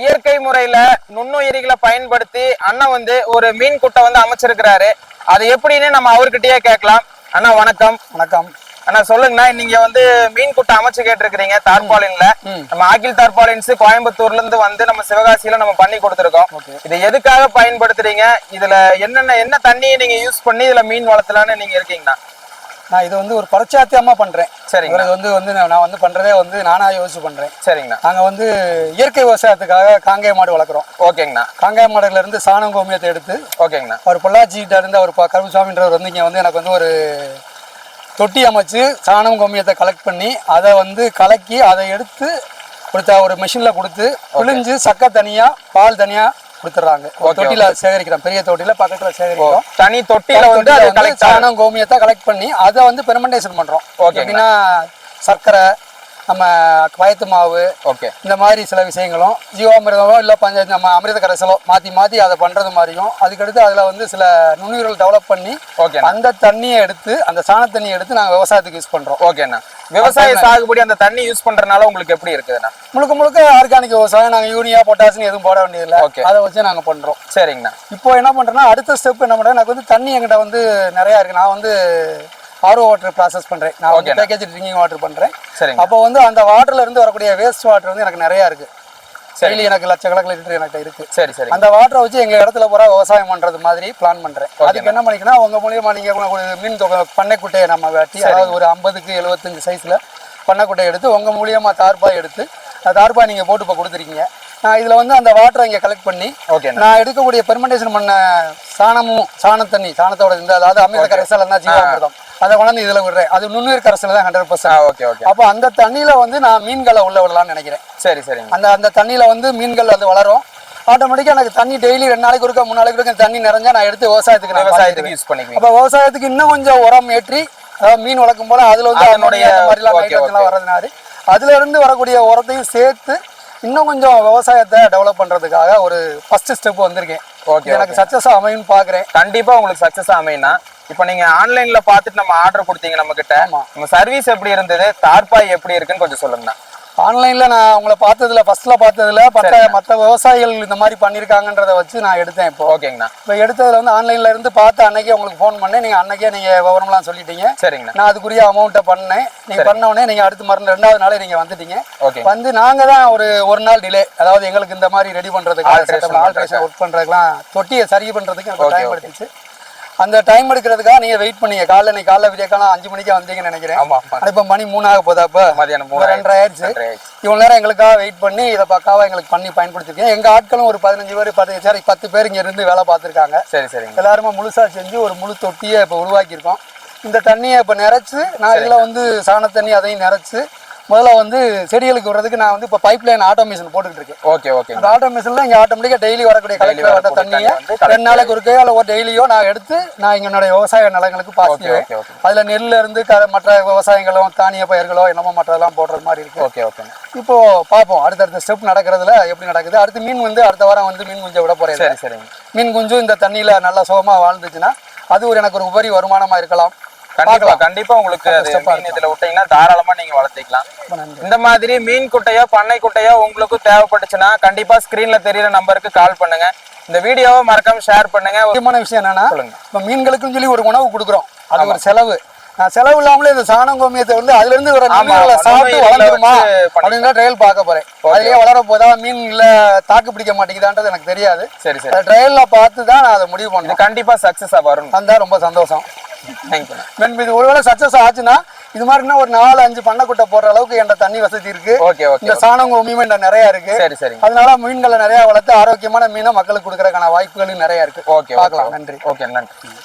இயற்கை முறையில நுண்ணுயிரிகளை பயன்படுத்தி அண்ணன் வந்து ஒரு மீன் குட்டை வந்து அமைச்சிருக்கிறாரு. அது எப்படின்னு நம்ம அவர்கிட்டயே கேட்கலாம். அண்ணா வணக்கம். வணக்கம் அண்ணா, சொல்லுங்கண்ணா. நீங்க வந்து மீன் குட்டை அமைச்சு கேட்டிருக்கிறீங்க தார்பாலின்ல. நம்ம ஆக்கில் தார்பாலின்ஸ் கோயம்புத்தூர்ல இருந்து வந்து நம்ம சிவகாசியில நம்ம பண்ணி கொடுத்துருக்கோம். இது எதுக்காக பயன்படுத்துறீங்க? இதுல என்ன தண்ணியை நீங்க யூஸ் பண்ணி இதுல மீன் வளர்த்தலான்னு நீங்க இருக்கீங்கண்ணா? நான் இது வந்து ஒரு பரிச்சாத்தியமா பண்றேன். சரிங்க. இது வந்து நான் வந்து பண்றதே வந்து நானா யோசிச்சு பண்றேன். சரிங்கண்ணா. நாங்க வந்து இயற்கை விவசாயத்துக்காக காங்கேய மாடு வளர்க்குறோம். ஓகேங்கண்ணா. காங்கேய மாடுல இருந்து சாணம் கோமியத்தை எடுத்து ஓகேங்கண்ணா அவர் பொள்ளாச்சிக்கிட்ட இருந்து அவர் கருப்புசாமின்றவர் வந்து இங்க வந்து எனக்கு வந்து ஒரு தொட்டி அமைச்சு சாணம் கோமியத்தை கலெக்ட் பண்ணி அதை வந்து கலக்கி அதை எடுத்து ஒரு மிஷின்ல கொடுத்து பிழிஞ்சு சக்கை தனியா பால் தனியா கொடுத்துறாங்க. தொட்டில சேகரிக்கிறோம், பெரிய தொட்டில பக்கத்துல சேகரிக்கிறோம். தனி தொட்டில வந்து சாணம் கோமியத்தை கலெக்ட் பண்ணி அதை வந்து பெர்மெண்டேஷன் பண்றோம். எப்படின்னா சர்க்கரை, நம்ம வயத்து மாவு, இந்த மாதிரி சில விஷயங்களும் ஜீவாமிர்தமோ இல்லை நம்ம அமிர்த கரைசலோ மாற்றி அதை பண்ணுறது மாதிரியும், அதுக்கடுத்து அதில் வந்து சில நுண்ணுயிர்கள் டெவலப் பண்ணி அந்த தண்ணியை எடுத்து அந்த சாண தண்ணியை எடுத்து நாங்கள் விவசாயத்துக்கு யூஸ் பண்ணுறோம். ஓகேண்ணா. விவசாய சாகுபடி அந்த தண்ணி யூஸ் பண்றதுனால உங்களுக்கு எப்படி இருக்குதுண்ணா? முழுக்க ஆர்கானிக் விவசாயம். நாங்கள் யூரியா பொட்டாசியம் எதுவும் போட வேண்டியதில்லை. அதை வச்சு நாங்கள் பண்ணுறோம். சரிங்கண்ணா. இப்போ என்ன பண்ணுறேன்னா அடுத்த ஸ்டெப் என்ன பண்ணுறேன், எனக்கு வந்து தண்ணி என்கிட்ட வந்து நிறையா இருக்குது. நான் வந்து ஆர்ஓ வாட்டர் ப்ராசஸ் பண்றேன். நான் வந்து பேக்கேஜ் ட்ரிங்கிங் வாட்டர் பண்றேன். அப்போ வந்து அந்த வாட்டர்ல இருந்து வரக்கூடிய வேஸ்ட் வாட்டர் வந்து எனக்கு நிறைய இருக்கு. டெய்லி எனக்கு லட்சக்கணக்கில் லிட்டர் எனக்கு இருக்கு. சரி சரி. அந்த வாட்டரை வச்சு எங்க இடத்துல பூரா விவசாயம் பண்றது மாதிரி பிளான் பண்றேன். அதுக்கு என்ன பண்ணிக்கணும், உங்க மூலியமா நீங்க ஒரு மீன் பண்ணைக்குட்டையை நம்ம வெட்டி, அதாவது ஒரு 50க்கு 75 சைஸ்ல பண்ணைக்குட்டையை எடுத்து உங்க மூலியமா தார்பாய் எடுத்து தார்பாய் நீங்க போட்டு இப்போ கொடுத்துருக்கீங்க. நான் இதுல வந்து அந்த வாட்டரை இங்க கலெக்ட் பண்ணி நான் எடுக்கக்கூடிய பெர்மெண்டேஷன் பண்ண சாண தண்ணி, சாணத்தோட இந்த அதாவது அமிர்த கரைசல் என்ன ஜீவாமிர்தம் அதை கொண்டாந்து இதுல விடுறேன். அது நுண்ணுயிர் கரைசல் தான் 100%. அப்போ அந்த தண்ணியில வந்து நான் மீன்களை உள்ள விடலாம்னு நினைக்கிறேன். சரி சரி. அந்த தண்ணியில வந்து மீன்கள் அது வளரும். ஆட்டோமேட்டிக்கா எனக்கு தண்ணி டெய்லி 2 நாளைக்கு ஒருக்கா 3 நாளைக்கு ஒருக்கா தண்ணி நிறைஞ்சா நான் எடுத்து விவசாயத்துக்கு யூஸ் பண்ணிக்கிறேன். அப்போ விவசாயத்துக்கு இன்னும் கொஞ்சம் உரம் ஏற்றி, அதாவது மீன் வளர்க்கும் போல அதுல வந்து அதனுடைய மாதிரிலாம் நைட்ரஜன்லாம் வர்றதுனால அதுல இருந்து வரக்கூடிய உரத்தையும் சேர்த்து இன்னும் கொஞ்சம் விவசாயத்தை டெவலப் பண்றதுக்காக ஒரு ஃபர்ஸ்ட் ஸ்டெப் வந்திருக்கேன். எனக்கு சக்சஸ் அமையும் பாக்குறேன். கண்டிப்பா உங்களுக்கு சக்சஸ் அமையும்னா, இப்ப நீங்க ஆன்லைன்ல பாத்துட்டு நம்ம ஆர்டர் கொடுத்தீங்க நம்ம கிட்ட, நம்ம சர்வீஸ் எப்படி இருந்தது, தார்பாய் எப்படி இருக்குன்னு கொஞ்சம் சொல்லுங்கண்ணா. ஆன்லைன்ல நான் உங்களை பார்த்ததுல ஃபர்ஸ்ட்ல பார்த்ததுல மற்ற விவசாயிகள் இந்த மாதிரி பண்ணிருக்காங்கன்றத வச்சு நான் எடுத்தேன். இப்போ ஓகேங்கண்ணா. இப்போ எடுத்ததுல வந்து ஆன்லைன்ல இருந்து பார்த்து அன்னைக்கே உங்களுக்கு ஃபோன் பண்ணேன். நீங்க அன்னைக்கே நீங்க விவரம்லாம் சொல்லிட்டீங்க. சரிங்கண்ணா. நான் அதுக்குரிய அமௌண்ட்டை பண்ணேன். நீங்க பண்ண உடனே நீங்க அடுத்து மருந்து 2வது நாளே நீங்க வந்துட்டீங்க. வந்து நாங்க தான் ஒரு நாள் டிலே, அதாவது எங்களுக்கு இந்த மாதிரி ரெடி பண்றதுக்கு ஆல்ட்ரேஷன் ஒர்க் பண்றதுக்குலாம் தொட்டியை சரி பண்றதுக்கு எனக்கு டைம் எடுத்துச்சு. அந்த டைம் எடுக்கிறதுக்காக நீங்க வெயிட் பண்ணீங்க. காலைல விடிய காலம் 5 மணிக்கு வந்தீங்கன்னு நினைக்கிறேன். இப்ப மணி 3 ஆக போதா, இப்ப மதியானம் 2:30 ஆயிடுச்சு. இவ்வளவு நேரம் எங்களுக்காக வெயிட் பண்ணி இதை பக்காவா எங்களுக்கு பண்ணி பயன்படுத்திருக்கேன். எங்க ஆட்களும் ஒரு 15 பேர் 10 பேர் இங்க இருந்து வேலை பார்த்துருக்காங்க. சரி சரி. எல்லாருமே முழுசா செஞ்சு ஒரு முழு தொட்டியை இப்ப உருவாக்கியிருக்கோம். இந்த தண்ணியை இப்ப நிறைச்சு நான் இதுல வந்து சாண தண்ணி அதையும் நிறைச்சு முதல்ல வந்து செடிகளுக்கு விடுறதுக்கு நான் வந்து இப்போ பைப்லைன் ஆட்டோமேஷன் போட்டுக்கிட்டு இருக்கேன். அந்த ஆட்டோமேஷன்ல இங்கே ஆட்டோமேட்டிக்கா டெய்லி வரக்கூடிய கலெக்டர் வர தண்ணியை 2 நாளைக்கு ஒருக்கோ இல்லை ஒரு டெய்லியோ நான் எடுத்து நான் என்னோட விவசாய நிலங்களுக்கு பாசிக்குவேன். அதுல நெல்ல இருந்து மற்ற விவசாயங்களும் தானிய பயிர்களோ என்னமோ மற்றதெல்லாம் போடுற மாதிரி இருக்கு. இப்போ பார்ப்போம் அடுத்தடுத்த ஸ்டெப் நடக்கிறதுல எப்படி நடக்குது. அடுத்து மீன் வந்து அடுத்த வாரம் வந்து மீன் குஞ்சை விட போறேன். மீன் குஞ்சு இந்த தண்ணியில நல்லா சுகமா வாழ்ந்துச்சுன்னா அது எனக்கு ஒரு உபரி வருமானமா இருக்கலாம். கண்டிப்பா உங்களுக்கு இதுல விட்டீங்கன்னா தாராளமா நீங்க வளர்த்திக்கலாம். இந்த மாதிரி மீன் குட்டையோ பண்ணை குட்டையோ உங்களுக்கு தேவைப்பட்டுச்சுன்னா கண்டிப்பா ஸ்கிரீன்ல தெரியுற நம்பருக்கு கால் பண்ணுங்க. இந்த வீடியோவை மறக்காம ஷேர் பண்ணுங்க. முக்கியமான விஷயம் என்னன்னா, இப்ப மீன்களுக்குன்னு சொல்லி ஒரு உணவு கொடுக்குறோம், அது ஒரு செலவு. செலவு இல்லாமலே இந்த சாணம் கோமியத்தை வந்து அதுல இருந்து ஒரு சாப்பிட்டு வளர்ந்துருமா அப்படின்னா ட்ரையல் பார்க்க போறேன். அதுலயே வளர போதா மீன்ல தாக்கு பிடிக்க மாட்டேங்குதான்றது எனக்கு தெரியாது. சரி சரி. ட்ரையல்ல பார்த்து தான் நான் அதை முடிவு பண்ணேன். கண்டிப்பா சக்சஸா வரும். அந்த ரொம்ப சந்தோஷம். இது ஒருவேளை சக்சஸ் ஆச்சுன்னா இது மாதிரினா ஒரு 4-5 பண்ணைக்குட்டை போடுற அளவுக்கு என்ற தண்ணி வசதி இருக்கு. இந்த சாணம் கோமியம் நிறைய இருக்கு. அதனால மீன்களை நிறைய வளர்த்து ஆரோக்கியமான மீனை மக்களுக்கு கொடுக்கறதுக்கான வாய்ப்புகளும் நிறைய இருக்கு. பார்க்கலாம். நன்றி. நன்றி.